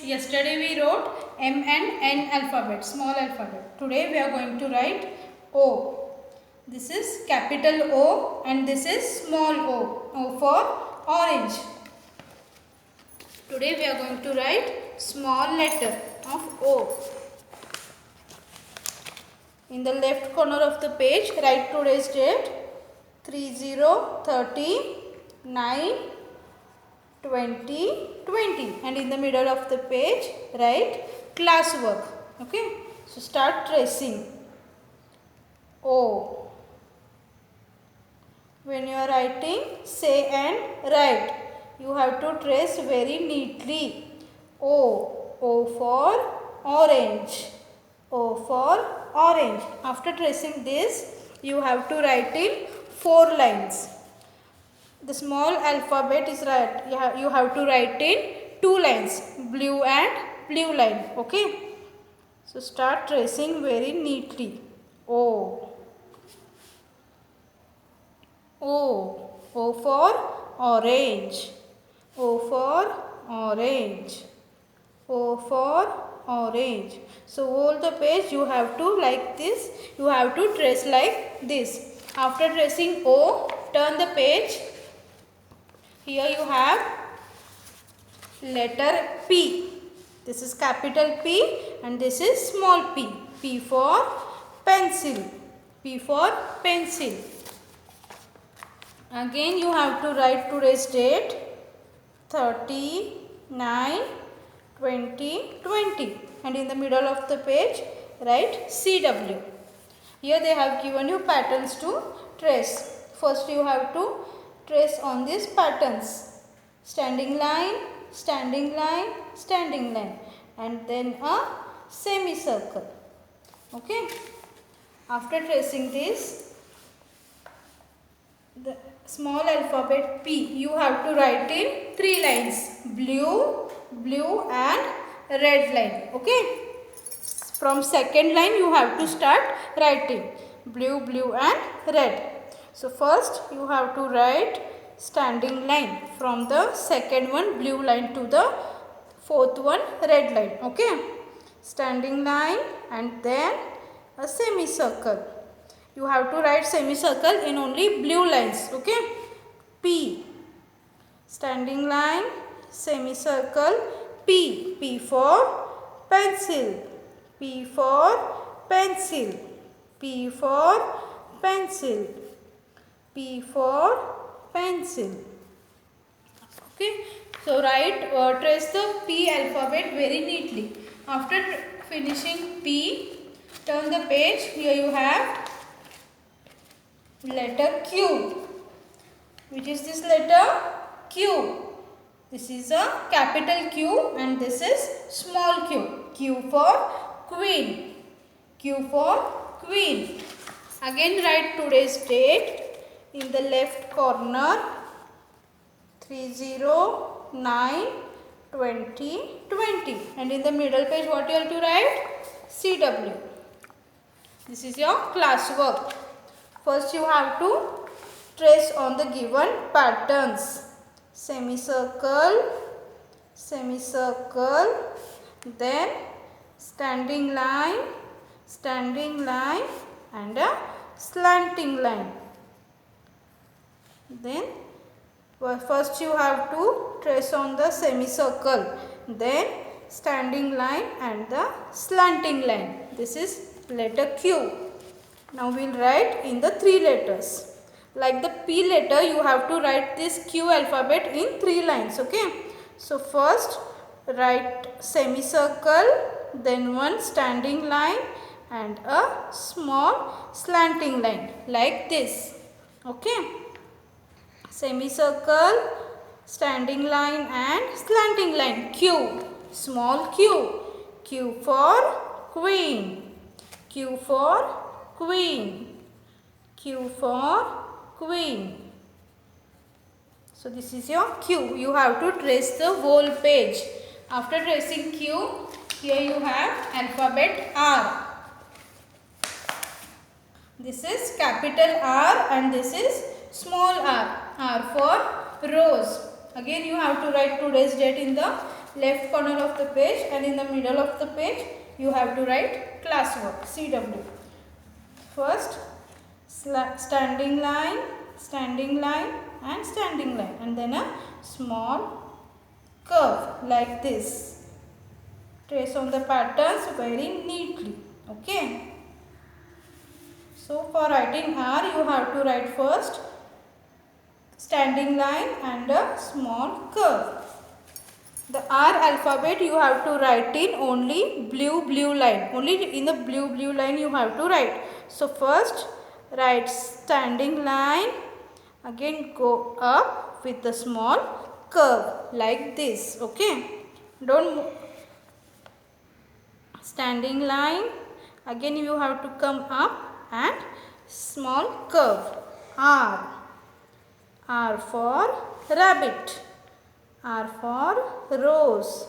Yesterday we wrote M and N alphabet, small alphabet. Today we are going to write O. This is capital O and this is small o. O for orange. Today we are going to write small letter of O. In the left corner of the page, write today's date 30/30/9/2020, and in the middle of the page write classwork. Okay, so start tracing O. When you are writing, say and write. You have to trace very neatly. O. O for orange. O for orange. After tracing this, you have to write in 4 lines. The small alphabet is right. You have to write in 2 lines, blue and blue line. Okay. So start tracing very neatly. O. O. O for orange. O for orange. O for orange. So all the page you have to like this. You have to trace like this. After tracing O, turn the page. Here you have letter P. This is capital P and this is small p. P for pencil. P for pencil. Again you have to write today's date 30/9/2020, and in the middle of the page write CW. Here they have given you patterns to trace. First you have to trace on these patterns: standing line, standing line, standing line, and then a semicircle. Okay. After tracing this, the small alphabet P, you have to write in 3 lines: blue, blue and red line. Okay. From second line you have to start writing blue, blue and red. So first you have to write standing line, from the second one blue line to the fourth one red line. Okay. Standing line and then a semicircle. You have to write semicircle in only blue lines. Okay. P. Standing line, semicircle, P. P for pencil. P for pencil. P for pencil. P for pencil. Okay. So write, trace the P alphabet very neatly. After finishing P, turn the page. Here you have letter Q. Which is this letter? Q. This is a capital Q and this is small q. Q for queen. Q for queen. Again write today's date in the left corner 30/9/2020, and in the middle page what you have to write? CW. This is your classwork. First you have to trace on the given patterns: semicircle, semicircle, then standing line and a slanting line. Then first you have to trace on the semicircle, then standing line and the slanting line. This is letter Q. Now we will write in the 3 letters. Like the P letter, you have to write this Q alphabet in 3 lines. Okay. So first write semicircle, then one standing line and a small slanting line like this. Okay. Semicircle, standing line and slanting line. Q. Small q. Q for queen. Q for queen. Q for queen. So this is your Q. You have to trace the whole page. After tracing Q, here you have alphabet R. This is capital R and this is small r. R for rose. Again you have to write today's date in the left corner of the page, and in the middle of the page you have to write classwork, CW. First standing line, and standing line, and then a small curve like this. Trace on the patterns very neatly. Okay. So for writing R, you have to write first standing line and a small curve. The R alphabet you have to write in only blue line. Only in the blue line you have to write. So first write standing line, again go up with the small curve like this. Okay. Don't move. Standing line, again you have to come up and small curve. R. R for rabbit. R for rose.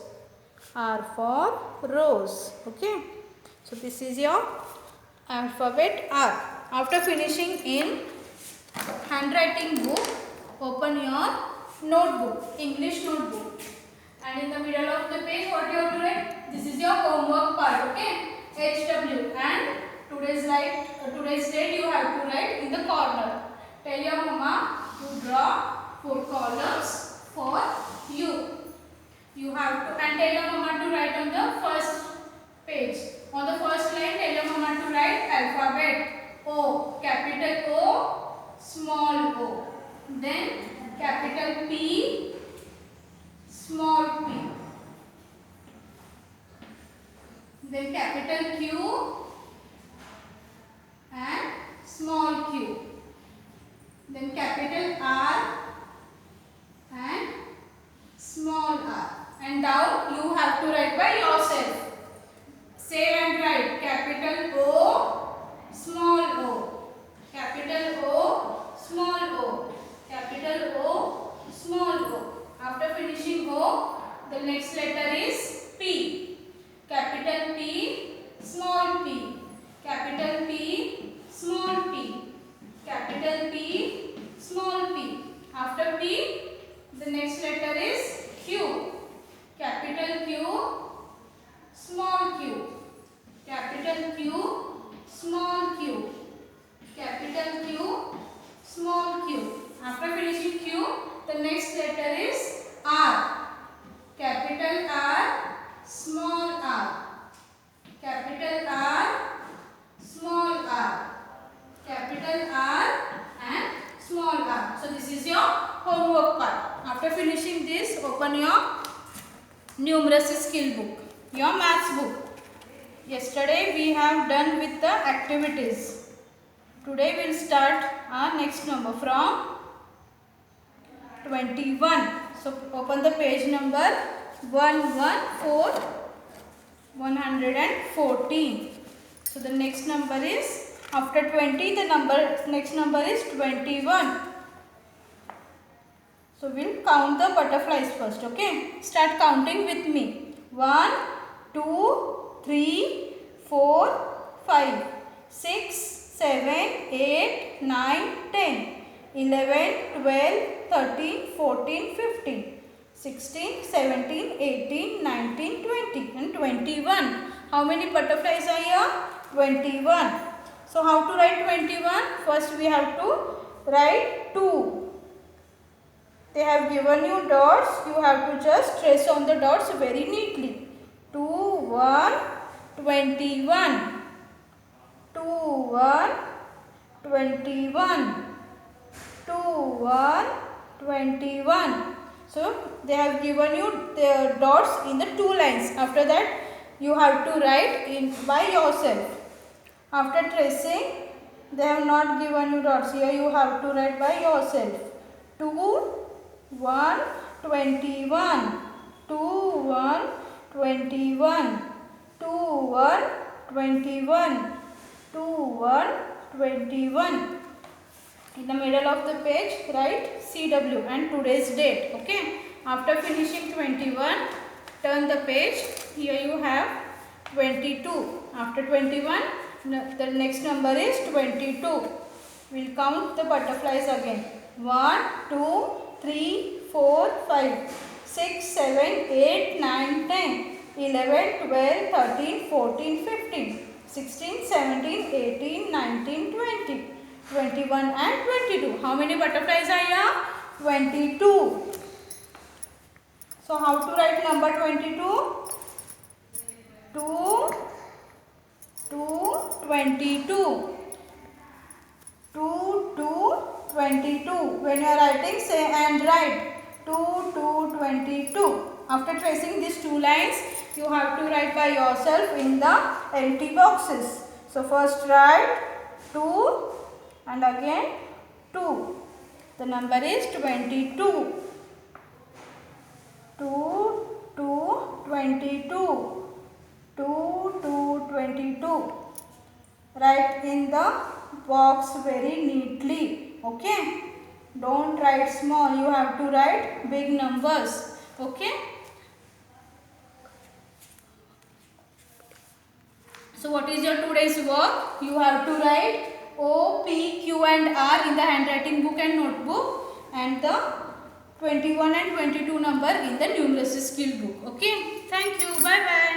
R for rose. Okay. So this is your alphabet R. After finishing in handwriting book, open your notebook, English notebook. And in the middle of the page, what you have to write? This is your homework part. Okay. HW. And today's date you have to write in the corner. Tell your mama to draw 4 columns for you. You have to, and tell your mama to write on the first page. On the first line, tell your mama to write alphabet O, capital O, small o. Then capital P, small p. Then capital Q and small q. Then capital R and small r. And down you have to write by yourself. Say and write capital O, small o. Capital O, small o. Capital O, small o. After finishing O, the next letter is P. Capital P, small p. Capital P, small p. Capital P, small p. After P, the next letter is Q. Capital Q, small q. Capital Q, small q. Capital Q, small q. After finishing Q, the next letter is R. Capital R, small r. Capital R, small r. Capital R and small r. So this is your homework part. After finishing this, open your numeracy skill book, your maths book. Yesterday we have done with the activities. Today we will start our next number from 21. So open the page number 114. So the next number is, after 20, the next number is 21. So we'll count the butterflies first. Okay. Start counting with me. 1, 2, 3, 4, 5, 6, 7, 8, 9, 10, 11, 12, 13, 14, 15, 16, 17, 18, 19, 20 and 21. How many butterflies are here? 21. So how to write 21? First we have to write 2. They have given you dots. You have to just trace on the dots very neatly. 2, 1, 21. 2, 1, 21. 2, 1, 21. So they have given you the dots in the 2 lines. After that you have to write in by yourself. After tracing, they have not given you dots. Here you have to write by yourself. 2, 1, 21. 2, 1, 21. 2, 1, 21. 2, 1, 21. In the middle of the page, write CW and today's date. Okay. After finishing 21, turn the page. Here you have 22. After 21, the next number is 22. We'll count the butterflies again. 1, 2, 3, 4, 5, 6, 7, 8, 9, 10, 11, 12, 13, 14, 15, 16, 17, 18, 19, 20, 21 and 22. How many butterflies are here? 22. So how to write number 22? 2 to 22. 2 to 22. When you are writing, say and write 2 to 22. After tracing these two lines, you have to write by yourself in the empty boxes. So first write 2 and again 2. The number is 22. 2 to 22. 2 to 22. Write in the box very neatly. Okay. Don't write small. You have to write big numbers. Okay. So what is your today's work? You have to write O, P, Q and R in the handwriting book and notebook, and the 21 and 22 number in the numeracy skill book. Okay. Thank you. Bye bye.